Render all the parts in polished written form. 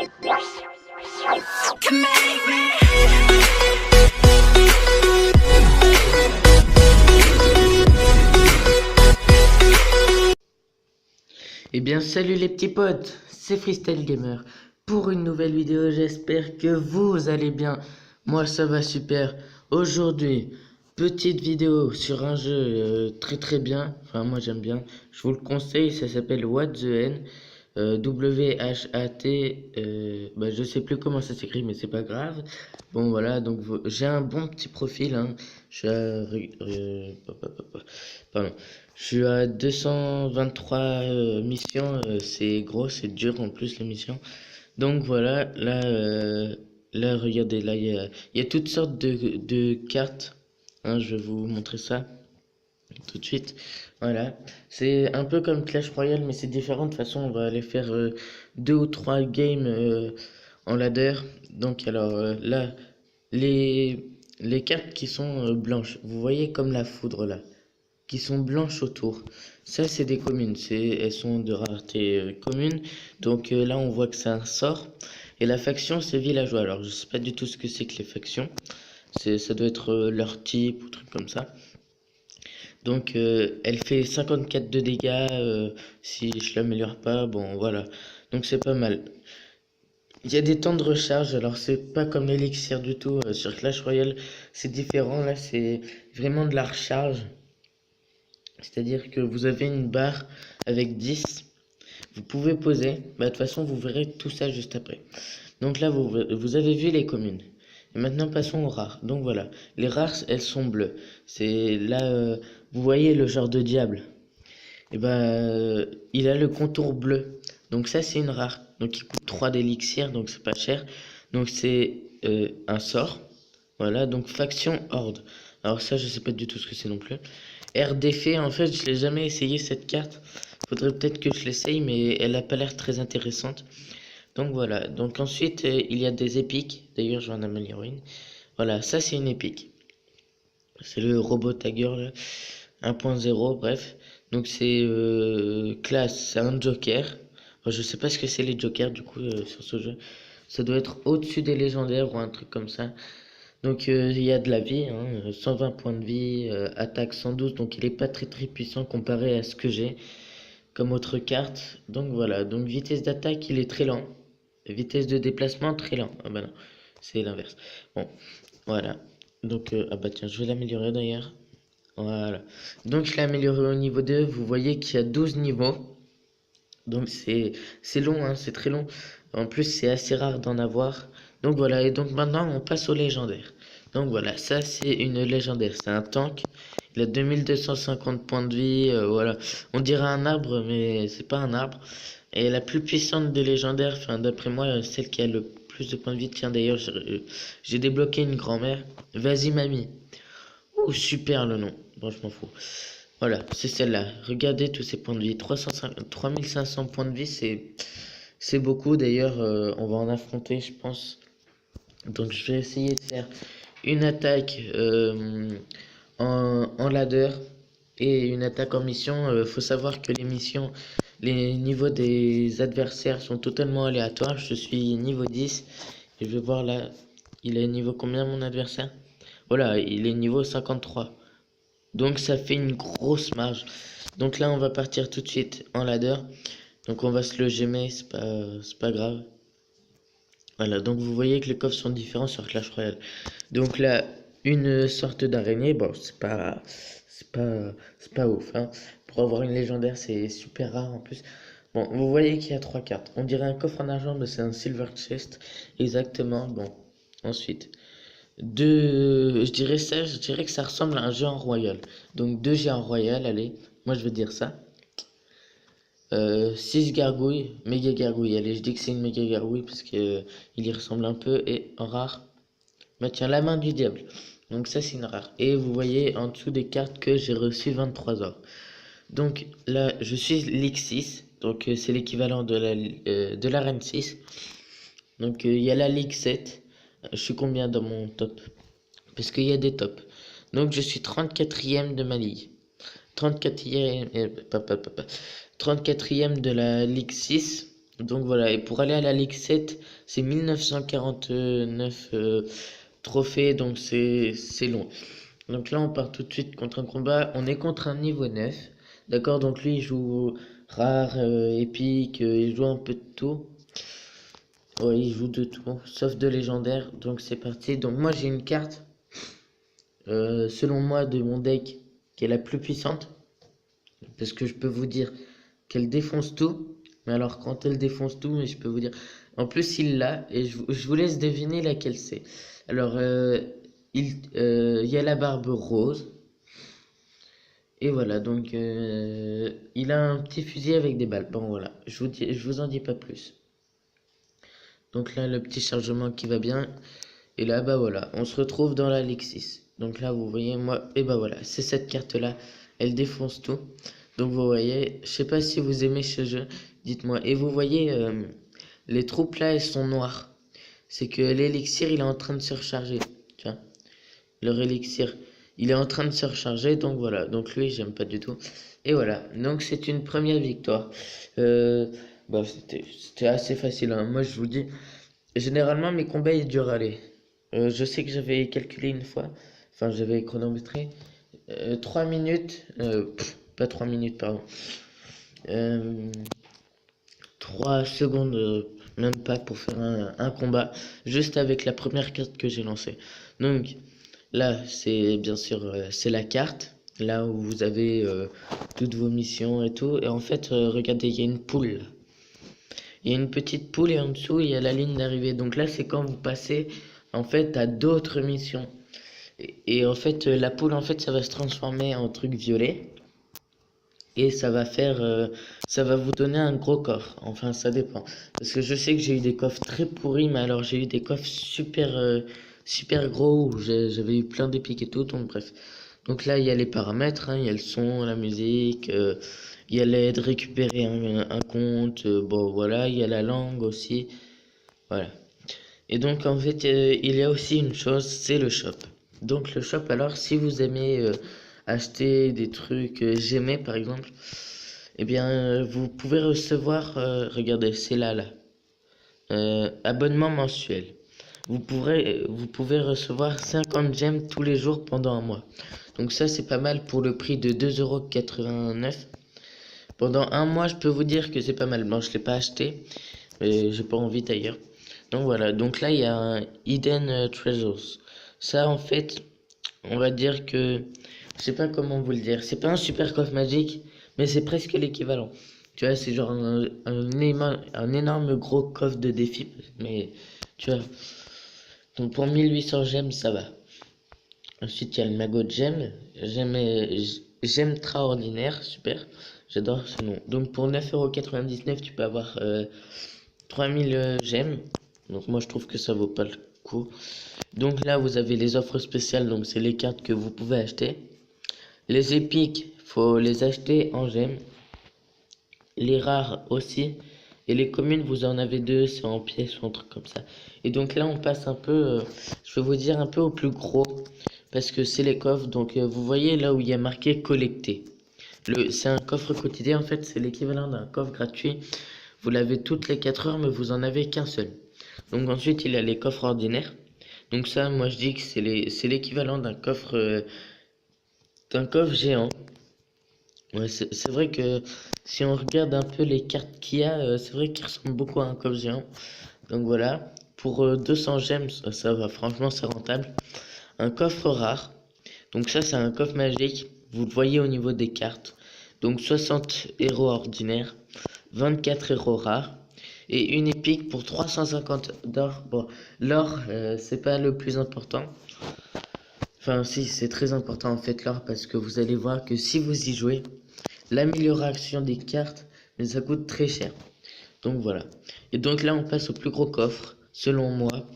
can make me. Eh bien salut les petits potes, c'est Freestyle Gamer pour une nouvelle vidéo. J'espère que vous allez bien. Moi ça va super. Aujourd'hui, petite vidéo sur un jeu très bien. Enfin moi j'aime bien. Je vous le conseille, ça s'appelle What the N. WHAT, je sais plus comment ça s'écrit mais c'est pas grave. Bon voilà, donc j'ai un bon petit profil, hein. Je suis à, pardon. Je suis à 223 missions, c'est gros, c'est dur en plus les missions. Donc voilà, là regardez, là il y a toutes sortes de cartes, hein, je vais vous montrer ça tout de suite. Voilà, c'est un peu comme Clash Royale mais c'est différent. De toute façon on va aller faire 2 ou 3 games en ladder. Donc alors là, les cartes qui sont blanches, vous voyez comme la foudre là, qui sont blanches autour. Ça, c'est des communes. Elles sont de rareté commune. Donc là, on voit que c'est un sort. Et la faction, c'est villageois. Alors, je sais pas du tout ce que c'est que les factions. Ça doit être leur type ou truc comme ça. Donc, elle fait 54 de dégâts si je l'améliore pas. Bon, voilà. Donc, c'est pas mal. Il y a des temps de recharge. Alors, c'est pas comme l'élixir du tout. Sur Clash Royale, c'est différent. Là, c'est vraiment de la recharge. C'est-à-dire que vous avez une barre avec 10, vous pouvez poser, de toute façon vous verrez tout ça juste après. Donc là vous avez vu les communes. Et maintenant passons aux rares. Donc voilà, les rares elles sont bleues. C'est là, vous voyez le genre de diable. Et il a le contour bleu. Donc ça c'est une rare. Donc il coûte 3 d'élixir, donc c'est pas cher. Donc c'est un sort. Voilà, donc faction horde. Alors ça je sais pas du tout ce que c'est non plus. Air d'effet, en fait je l'ai jamais essayé cette carte. Faudrait peut-être que je l'essaye mais elle a pas l'air très intéressante. Donc voilà, donc ensuite il y a des épiques. D'ailleurs je vais en améliorer une. Voilà, ça c'est une épique. C'est le robot Tiger là. 1.0, bref. Donc c'est classe, c'est un joker. Enfin, je sais pas ce que c'est les jokers du coup sur ce jeu. Ça doit être au-dessus des légendaires ou un truc comme ça. Donc il y a de la vie, hein, 120 points de vie, attaque 112, donc il est pas très puissant comparé à ce que j'ai comme autre carte. Donc voilà, donc vitesse d'attaque il est très lent, vitesse de déplacement très lent. Ah bah non, c'est l'inverse. Bon, voilà. Donc ah bah tiens, je vais l'améliorer d'ailleurs. Voilà. Donc je l'ai amélioré au niveau 2, vous voyez qu'il y a 12 niveaux. Donc c'est long, hein, c'est très long. En plus c'est assez rare d'en avoir. Donc voilà, et donc maintenant on passe au légendaire. Donc voilà, ça c'est une légendaire, c'est un tank. Il a 2250 points de vie, voilà. On dirait un arbre, mais c'est pas un arbre. Et la plus puissante des légendaires, enfin d'après moi, celle qui a le plus de points de vie. Tiens d'ailleurs, j'ai débloqué une grand-mère. Vas-y mamie. Oh super le nom. Bon, je m'en fous. Voilà, c'est celle-là. Regardez tous ces points de vie. 3500 points de vie, c'est beaucoup. D'ailleurs, on va en affronter, je pense. Donc, je vais essayer de faire une attaque en ladder et une attaque en mission. Faut savoir que les missions, les niveaux des adversaires sont totalement aléatoires. Je suis niveau 10. Et je vais voir là, il est niveau combien mon adversaire? Voilà, il est niveau 53. Donc ça fait une grosse marge. Donc là on va partir tout de suite en ladder. Donc on va se le gemmer, c'est pas grave. Voilà, donc vous voyez que les coffres sont différents sur Clash Royale. Donc là, une sorte d'araignée, bon c'est pas ouf, hein. Pour avoir une légendaire c'est super rare en plus. Bon, vous voyez qu'il y a 3 cartes. On dirait un coffre en argent, mais c'est un silver chest. Exactement, bon. Ensuite, je dirais que ça ressemble à un géant royal. Donc 2 géants royal, allez, moi je veux dire ça. 6 gargouilles, méga gargouilles, allez, je dis que c'est une méga gargouille parce que il y ressemble un peu. Et en rare, bah tiens, la main du diable. Donc ça c'est une rare. Et vous voyez en dessous des cartes que j'ai reçu 23 or. Donc là, je suis Ligue 6, donc c'est l'équivalent de la Reine 6. Donc il y a la Ligue 7. Je suis combien dans mon top? Parce qu'il y a des tops. Donc je suis 34e de ma ligue. 34e, 34e de la Ligue 6. Donc voilà, et pour aller à la Ligue 7, c'est 1949 trophées, donc c'est long. Donc là, on part tout de suite contre un combat. On est contre un niveau 9. D'accord? Donc lui, il joue rare, épique, il joue un peu de tout. Ouais, il joue de tout, sauf de légendaire. Donc c'est parti. Donc moi, j'ai une carte, selon moi, de mon deck, qui est la plus puissante. Parce que je peux vous dire qu'elle défonce tout. Mais alors, quand elle défonce tout, mais je peux vous dire. En plus, il l'a, et je vous laisse deviner laquelle c'est. Alors, il y a la barbe rose. Et voilà, donc il a un petit fusil avec des balles. Bon, voilà, je vous en dis pas plus. Donc là, le petit chargement qui va bien. Et là, bah voilà, on se retrouve dans la Ligue 6. Donc là, vous voyez, moi, et bah voilà, c'est cette carte-là. Elle défonce tout. Donc vous voyez, je sais pas si vous aimez ce jeu, dites-moi. Et vous voyez, les troupes là, elles sont noires. C'est que l'élixir, il est en train de se recharger. Tu vois, leur élixir, il est en train de se recharger. Donc voilà, donc lui, j'aime pas du tout. Et voilà, donc c'est une première victoire. Bah, c'était assez facile, hein. Moi, je vous dis, généralement, mes combats, ils durent, allez. Je sais que j'avais calculé une fois, enfin, j'avais chronométré. 3 minutes, pas 3 minutes, pardon. 3 secondes, même pas pour faire un combat, juste avec la première carte que j'ai lancée. Donc là, c'est bien sûr, c'est la carte, là où vous avez toutes vos missions et tout. Et en fait, regardez, il y a une poule. Il y a une petite poule et en dessous, il y a la ligne d'arrivée. Donc là, c'est quand vous passez en fait à d'autres missions. Et en fait, la poule, en fait, ça va se transformer en truc violet. Et ça va faire, ça va vous donner un gros coffre. Enfin, ça dépend. Parce que je sais que j'ai eu des coffres très pourris, mais alors j'ai eu des coffres super, super gros où j'avais eu plein d'épiques et tout. Donc bref. Donc là, il y a les paramètres, hein, il y a le son, la musique, il y a l'aide, récupérer un compte, bon voilà, il y a la langue aussi. Voilà. Et donc en fait, il y a aussi une chose, c'est le shop. Donc le shop, alors si vous aimez acheter des trucs j'aimais par exemple, eh bien vous pouvez recevoir, regardez, c'est là, abonnement mensuel. Vous pouvez recevoir 50 gemmes tous les jours pendant un mois. Donc ça c'est pas mal pour le prix de 2,89 €. Pendant un mois, je peux vous dire que c'est pas mal. Bon, je l'ai pas acheté, mais j'ai pas envie d'ailleurs. Donc voilà, donc là il y a un Hidden Treasures. Ça en fait, on va dire que, je sais pas comment vous le dire, c'est pas un super coffre magique, mais c'est presque l'équivalent. Tu vois, c'est genre un énorme gros coffre de défi, mais tu vois. Donc pour 1800 gemmes, ça va. Ensuite, il y a le magot de gemmes. Gemme extraordinaire, super. J'adore ce nom. Donc pour 9,99 €, tu peux avoir 3000 gemmes. Donc moi je trouve que ça vaut pas le coup. Donc là vous avez les offres spéciales, donc c'est les cartes que vous pouvez acheter. Les épiques, faut les acheter en gemmes. Les rares aussi. Et les communes, vous en avez deux, c'est en pièces ou un truc comme ça. Et donc là on passe un peu, je vais vous dire un peu au plus gros. Parce que c'est les coffres, donc vous voyez là où il y a marqué collecter. C'est un coffre quotidien, en fait c'est l'équivalent d'un coffre gratuit. Vous l'avez toutes les 4 heures, mais vous en avez qu'un seul. Donc ensuite, il y a les coffres ordinaires. Donc ça, moi je dis que c'est l'équivalent d'un coffre géant. Ouais, c'est vrai que si on regarde un peu les cartes qu'il y a, c'est vrai qu'il ressemble beaucoup à un coffre géant. Donc voilà, pour 200 gemmes, ça va, franchement c'est rentable. Un coffre rare. Donc ça, c'est un coffre magique. Vous le voyez au niveau des cartes. Donc 60 héros ordinaires, 24 héros rares et une épique pour 350 d'or. Bon, l'or, c'est pas le plus important. Enfin, si, c'est très important en fait l'or parce que vous allez voir que si vous y jouez, l'amélioration des cartes, mais ça coûte très cher. Donc voilà. Et donc là, on passe au plus gros coffre, selon moi.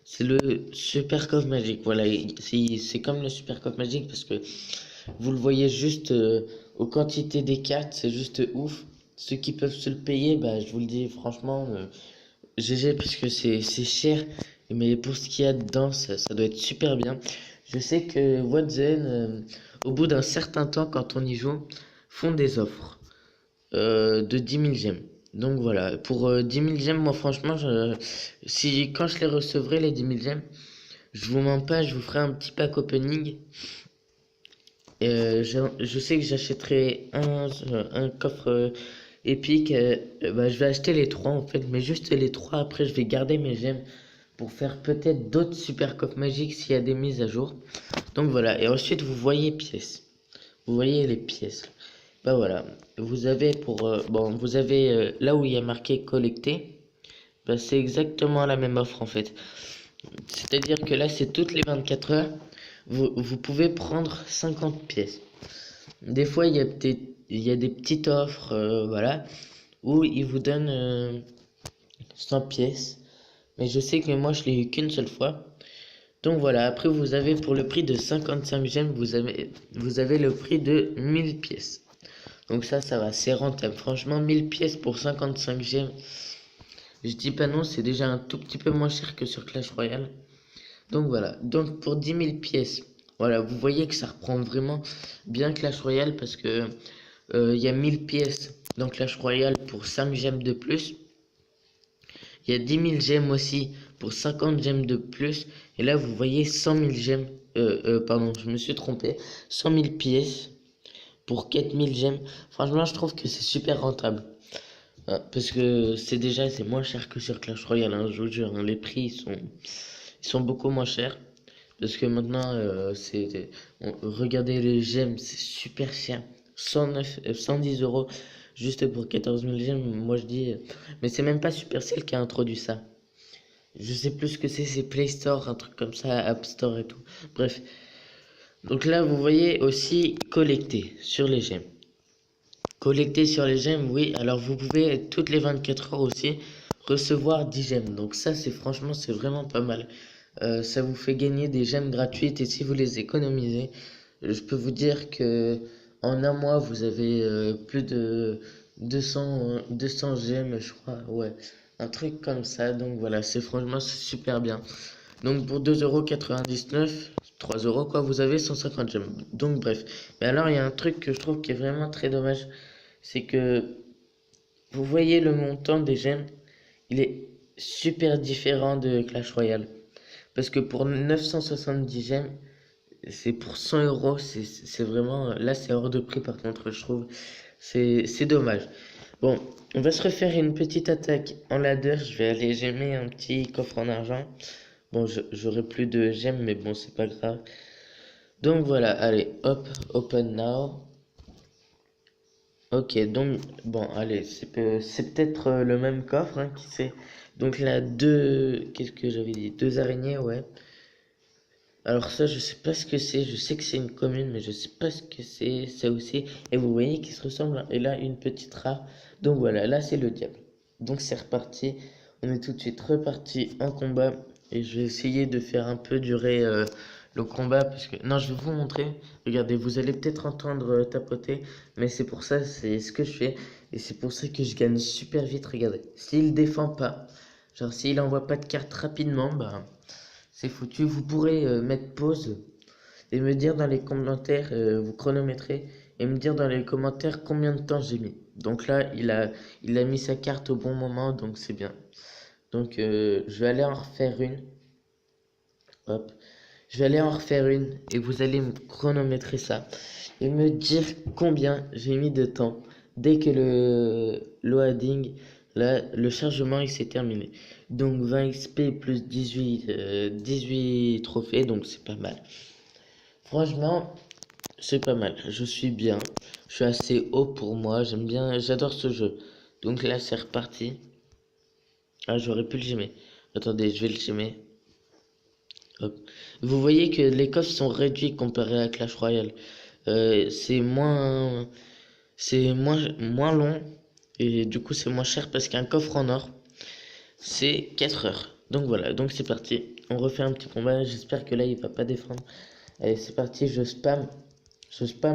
C'est le super coffre magique. Voilà, c'est comme le super coffre magique parce que vous le voyez juste aux quantités des cartes, c'est juste ouf. Ceux qui peuvent se le payer, bah, je vous le dis franchement, GG, parce que c'est cher. Mais pour ce qu'il y a dedans, ça doit être super bien. Je sais que Watson, au bout d'un certain temps, quand on y joue, font des offres de 10 000 gemmes. Donc voilà, pour 10 000 gemmes, moi franchement, si quand je les recevrai, les 10 000 gemmes, je vous mens pas, je vous ferai un petit pack opening. Je sais que j'achèterai un coffre épique. Bah, je vais acheter les trois en fait, mais juste les trois. Après, je vais garder mes gemmes pour faire peut-être d'autres super coffres magiques s'il y a des mises à jour. Donc voilà, et ensuite vous voyez pièces. Vous voyez les pièces. Bah voilà, vous avez vous avez là où il y a marqué collecter. Bah, c'est exactement la même offre en fait. C'est-à-dire que là, c'est toutes les 24 heures. Vous pouvez prendre 50 pièces. Des fois, il y a des petites offres, voilà, où ils vous donnent 100 pièces. Mais je sais que moi, je l'ai eu qu'une seule fois. Donc voilà, après, vous avez pour le prix de 55 gemmes, vous avez le prix de 1000 pièces. Donc ça va, c'est rentable. Franchement, 1000 pièces pour 55 gemmes. Je dis pas non, c'est déjà un tout petit peu moins cher que sur Clash Royale. Donc voilà, donc pour 10 000 pièces, voilà, vous voyez que ça reprend vraiment bien Clash Royale parce que il y a 1000 pièces dans Clash Royale pour 5 gemmes de plus. Il y a 10 000 gemmes aussi pour 50 gemmes de plus. Et là, vous voyez 100 000 gemmes, pardon, je me suis trompé, 100 000 pièces pour 4 000 gemmes. Franchement, je trouve que c'est super rentable. Parce que c'est moins cher que sur Clash Royale, hein, je vous jure, hein, les prix ils sont beaucoup moins chers. Parce que maintenant, regardez les gemmes, c'est super cher. 110 euros juste pour 14 000 gemmes. Moi je dis, mais c'est même pas Supercell qui a introduit ça. Je sais plus ce que c'est Play Store, un truc comme ça, App Store et tout. Bref. Donc là, vous voyez aussi collecter sur les gemmes. Collecter sur les gemmes, oui. Alors vous pouvez toutes les 24 heures aussi recevoir 10 gemmes. Donc ça, franchement, c'est vraiment pas mal. Ça vous fait gagner des gemmes gratuites et si vous les économisez, je peux vous dire que en un mois, vous avez plus de 200 gemmes, je crois. Ouais, un truc comme ça. Donc voilà, c'est super bien. Donc pour 2,99 €, 3 euros quoi, vous avez 150 gemmes. Donc bref. Mais alors, il y a un truc que je trouve qui est vraiment très dommage, c'est que vous voyez le montant des gemmes, il est super différent de Clash Royale. Parce que pour 970 gemmes, c'est pour 100 euros, c'est vraiment, là c'est hors de prix par contre, je trouve, c'est dommage. Bon, on va se refaire une petite attaque en ladder, je vais aller gemmer un petit coffre en argent. Bon, j'aurai plus de gemmes, mais bon, c'est pas grave. Donc voilà, allez, hop, open now. Ok, donc, bon, allez, c'est peut-être le même coffre, hein, qui sait. Donc là, qu'est-ce que j'avais dit? Deux araignées, ouais. Alors ça, je sais pas ce que c'est. Je sais que c'est une commune, mais je sais pas ce que c'est. Ça aussi. Et vous voyez qu'ils se ressemblent, hein. Et là, une petite rare. Donc voilà, là, c'est le diable. Donc c'est reparti. On est tout de suite reparti en combat. Et je vais essayer de faire un peu durer le combat. Parce que... Non, je vais vous montrer. Regardez, vous allez peut-être entendre tapoter. Mais c'est pour ça, c'est ce que je fais. Et c'est pour ça que je gagne super vite. Regardez. S'il défend pas, genre s'il envoie pas de carte rapidement, bah... C'est foutu. Vous pourrez mettre pause et me dire dans les commentaires, vous chronométrez, et me dire dans les commentaires combien de temps j'ai mis. Donc là, il a mis sa carte au bon moment, donc c'est bien. Donc je vais aller en refaire une. Hop. Je vais aller en refaire une et vous allez me chronométrer ça et me dire combien j'ai mis de temps dès que le loading, là, le chargement il s'est terminé. Donc 20 XP plus 18 trophées, donc c'est pas mal. Franchement, c'est pas mal. Je suis bien. Je suis assez haut pour moi. J'aime bien, j'adore ce jeu. Donc là, c'est reparti. Ah, j'aurais pu le gemmer. Attendez, je vais le gemmer. Hop. Vous voyez que les coffres sont réduits comparé à Clash Royale. C'est moins long et du coup c'est moins cher parce qu'un coffre en or c'est 4 heures. Donc voilà, donc c'est parti. On refait un petit combat. J'espère que là il va pas défendre. Allez, c'est parti. Je spam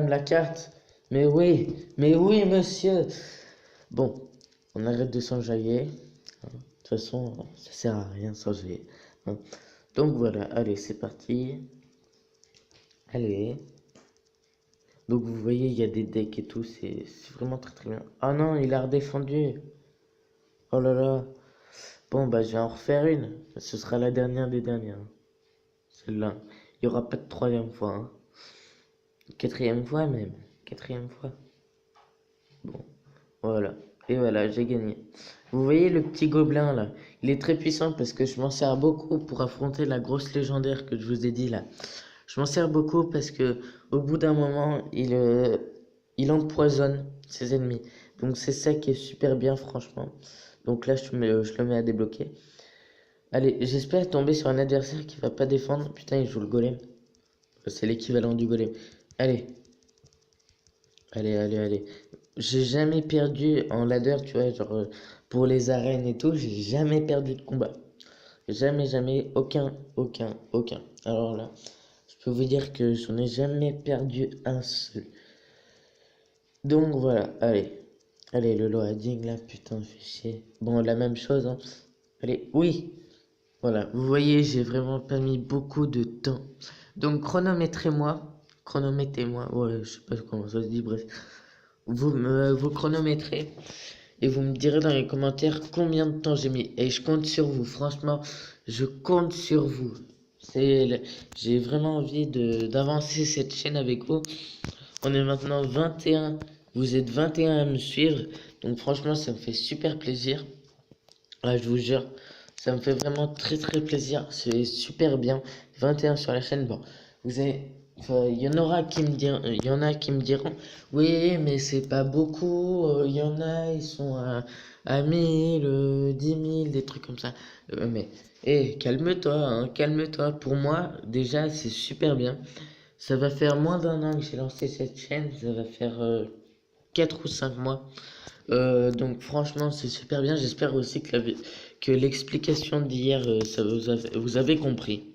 la carte. Mais oui, monsieur. Bon, on arrête de s'enjailler. De toute façon, ça sert à rien de s'enjailler. Hein. Donc voilà, allez, c'est parti. Allez. Donc vous voyez, il y a des decks et tout, c'est vraiment très très bien. Ah non, il a redéfendu. Oh là là. Bon, bah, je vais en refaire une. Ce sera la dernière des dernières. Celle-là. Il n'y aura pas de troisième fois, hein. Quatrième fois même. Quatrième fois. Bon, voilà. Et voilà, j'ai gagné. Vous voyez le petit gobelin là? Il est très puissant parce que je m'en sers beaucoup pour affronter la grosse légendaire que je vous ai dit là. Je m'en sers beaucoup parce que au bout d'un moment, il empoisonne ses ennemis. Donc c'est ça qui est super bien franchement. Donc là, je le mets à débloquer. Allez, j'espère tomber sur un adversaire qui va pas défendre. Putain, il joue le golem. C'est l'équivalent du golem. Allez, allez. J'ai jamais perdu en ladder, tu vois, genre pour les arènes et tout, j'ai jamais perdu de combat. Jamais, aucun. Alors là, je peux vous dire que j'en ai jamais perdu un seul. Donc voilà, allez, le loading là, putain, fait chier. Bon, la même chose, hein. Allez, oui, voilà, vous voyez, j'ai vraiment pas mis beaucoup de temps. Donc chronométrez-moi, ouais, je sais pas comment ça se dit, bref. Vous chronométrez et vous me direz dans les commentaires combien de temps j'ai mis. Et je compte sur vous, franchement, je compte sur vous. J'ai vraiment envie d'avancer cette chaîne avec vous. On est maintenant 21, vous êtes 21 à me suivre, donc franchement, ça me fait super plaisir. Là, je vous jure, ça me fait vraiment très plaisir. C'est super bien. 21 sur la chaîne. Bon, vous avez, enfin, il y en a qui me diront, oui, mais c'est pas beaucoup. Il y en a, ils sont à 1000, 10 000, des trucs comme ça. Mais, calme-toi, hein, calme-toi. Pour moi, déjà, c'est super bien. Ça va faire moins d'un an que j'ai lancé cette chaîne. Ça va faire 4 ou 5 mois. Donc franchement c'est super bien, j'espère aussi que l'explication d'hier vous avez compris.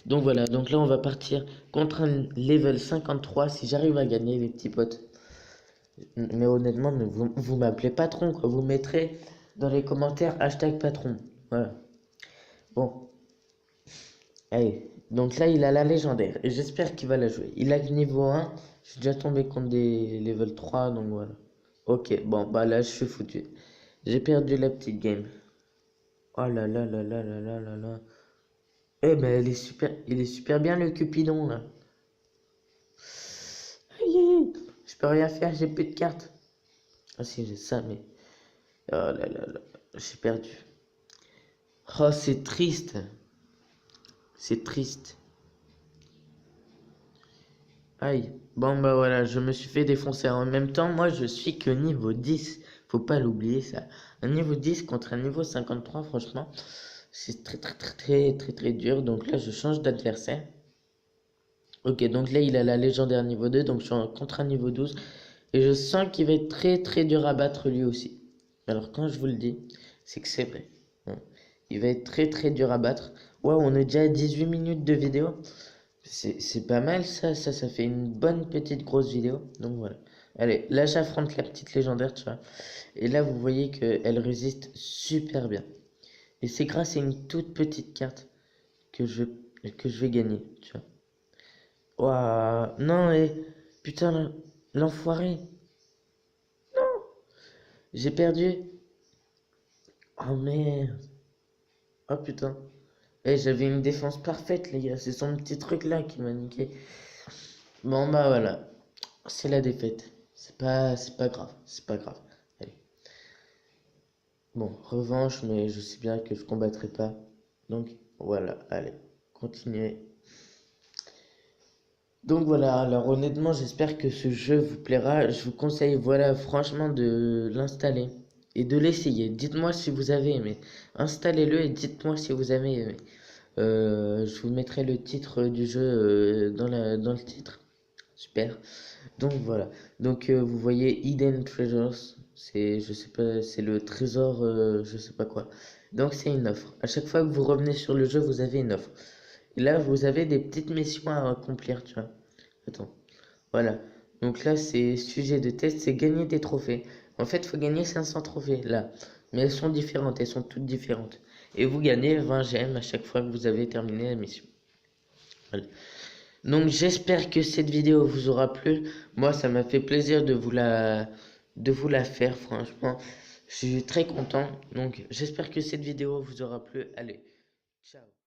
Donc voilà, donc là on va partir contre un level 53 si j'arrive à gagner les petits potes. Mais honnêtement, vous m'appelez patron quoi, vous mettrez dans les commentaires hashtag patron. Voilà. Bon, allez, donc là il a la légendaire et j'espère qu'il va la jouer. Il a le niveau 1, je suis déjà tombé contre des level 3 donc voilà. Ok, bon bah là je suis foutu. J'ai perdu la petite game. Oh là là là là là là là là. Eh mais il est super bien le Cupidon là. Aïe, aïe, aïe. Je peux rien faire, j'ai plus de cartes. Ah si j'ai ça mais. Oh là là là. J'ai perdu. Oh c'est triste. C'est triste. Aïe. Bon bah voilà, je me suis fait défoncer. En même temps, moi je suis que niveau 10. Faut pas l'oublier ça. Un niveau 10 contre un niveau 53, franchement, c'est très dur. Donc là, je change d'adversaire. Ok, donc là, il a la légendaire niveau 2, donc je suis contre un niveau 12. Et je sens qu'il va être très dur à battre lui aussi. Alors quand je vous le dis, c'est que c'est vrai. Bon. Il va être très dur à battre. Waouh, on est déjà à 18 minutes de vidéo. C'est pas mal ça fait une bonne petite grosse vidéo. Donc voilà. Allez, là j'affronte la petite légendaire, tu vois. Et là vous voyez qu'elle résiste super bien. Et c'est grâce à une toute petite carte que je vais gagner, tu vois. Ouah, non, putain, l'enfoiré. J'ai perdu. Oh merde. Oh putain. J'avais une défense parfaite, les gars. C'est son petit truc là qui m'a niqué. Bon, bah voilà. C'est la défaite. C'est pas grave. C'est pas grave. Allez. Bon, revanche, mais je sais bien que je combattrai pas. Donc, voilà. Allez. Continuez. Donc voilà, alors honnêtement, j'espère que ce jeu vous plaira. Je vous conseille, voilà, franchement, de l'installer et de l'essayer. Dites-moi si vous avez aimé. Installez-le et dites-moi si vous avez aimé. Je vous mettrai le titre du jeu dans le titre. Super. Donc voilà. Donc vous voyez Hidden Treasures. Je sais pas, c'est le trésor, je sais pas quoi. Donc c'est une offre. À chaque fois que vous revenez sur le jeu, vous avez une offre. Et là, vous avez des petites missions à accomplir, tu vois. Attends. Voilà. Donc là, c'est sujet de test, c'est gagner des trophées. En fait, il faut gagner 500 trophées là. Mais elles sont différentes, elles sont toutes différentes. Et vous gagnez 20 gemmes à chaque fois que vous avez terminé la mission. Voilà. Donc j'espère que cette vidéo vous aura plu. Moi, ça m'a fait plaisir de vous la faire, franchement. Je suis très content. Donc, j'espère que cette vidéo vous aura plu. Allez, ciao.